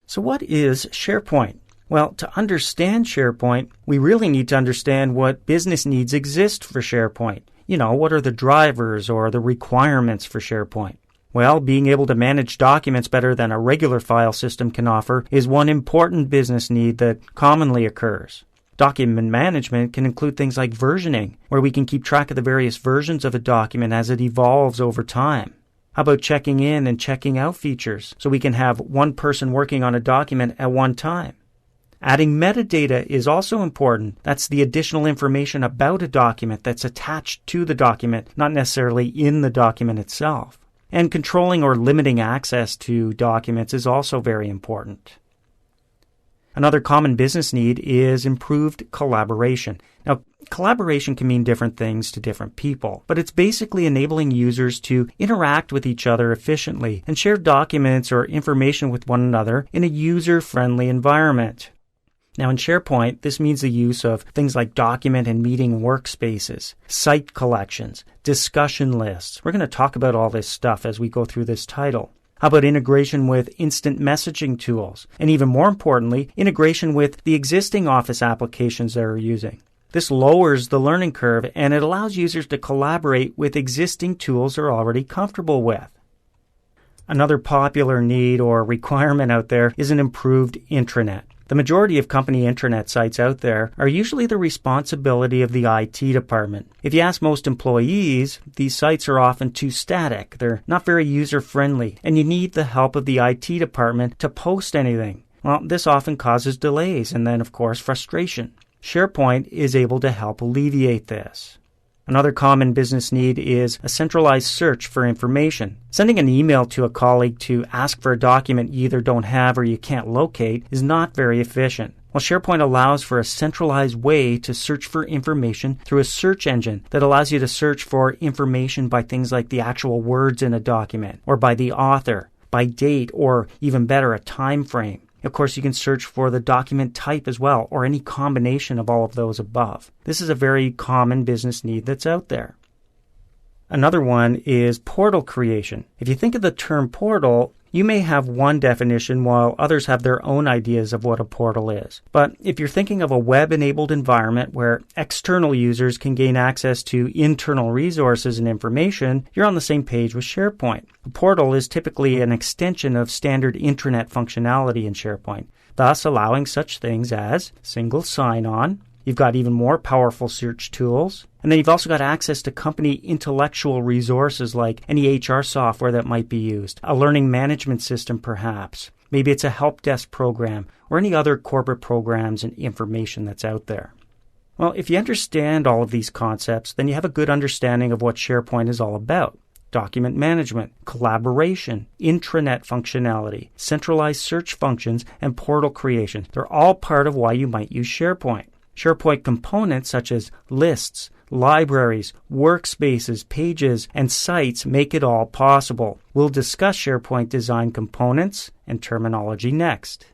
So what is SharePoint? Well, to understand SharePoint, we really need to understand what business needs exist for SharePoint. What are the drivers or the requirements for SharePoint? Well, being able to manage documents better than a regular file system can offer is one important business need that commonly occurs. Document management can include things like versioning, where we can keep track of the various versions of a document as it evolves over time. How about checking in and checking out features, so we can have one person working on a document at one time? Adding metadata is also important. That's the additional information about a document that's attached to the document, not necessarily in the document itself. And controlling or limiting access to documents is also very important. Another common business need is improved collaboration. Now, collaboration can mean different things to different people, but it's basically enabling users to interact with each other efficiently and share documents or information with one another in a user-friendly environment. Now, in SharePoint, this means the use of things like document and meeting workspaces, site collections, discussion lists. We're going to talk about all this stuff as we go through this title. How about integration with instant messaging tools? And even more importantly, integration with the existing Office applications they're using. This lowers the learning curve and it allows users to collaborate with existing tools they're already comfortable with. Another popular need or requirement out there is an improved intranet. The majority of company intranet sites out there are usually the responsibility of the IT department. If you ask most employees, these sites are often too static. They're not very user-friendly, and you need the help of the IT department to post anything. Well, this often causes delays and then, of course, frustration. SharePoint is able to help alleviate this. Another common business need is a centralized search for information. Sending an email to a colleague to ask for a document you either don't have or you can't locate is not very efficient. Well, SharePoint allows for a centralized way to search for information through a search engine that allows you to search for information by things like the actual words in a document, or by the author, by date, or even better, a time frame. Of course, you can search for the document type as well, or any combination of all of those above. This is a very common business need that's out there. Another one is portal creation. If you think of the term portal, you may have one definition while others have their own ideas of what a portal is. But if you're thinking of a web-enabled environment where external users can gain access to internal resources and information, you're on the same page with SharePoint. A portal is typically an extension of standard intranet functionality in SharePoint, thus allowing such things as single sign-on. You've got even more powerful search tools. And then you've also got access to company intellectual resources like any HR software that might be used, a learning management system perhaps. Maybe it's a help desk program or any other corporate programs and information that's out there. Well, if you understand all of these concepts, then you have a good understanding of what SharePoint is all about. Document management, collaboration, intranet functionality, centralized search functions, and portal creation. They're all part of why you might use SharePoint. SharePoint components such as lists, libraries, workspaces, pages, and sites make it all possible. We'll discuss SharePoint design components and terminology next.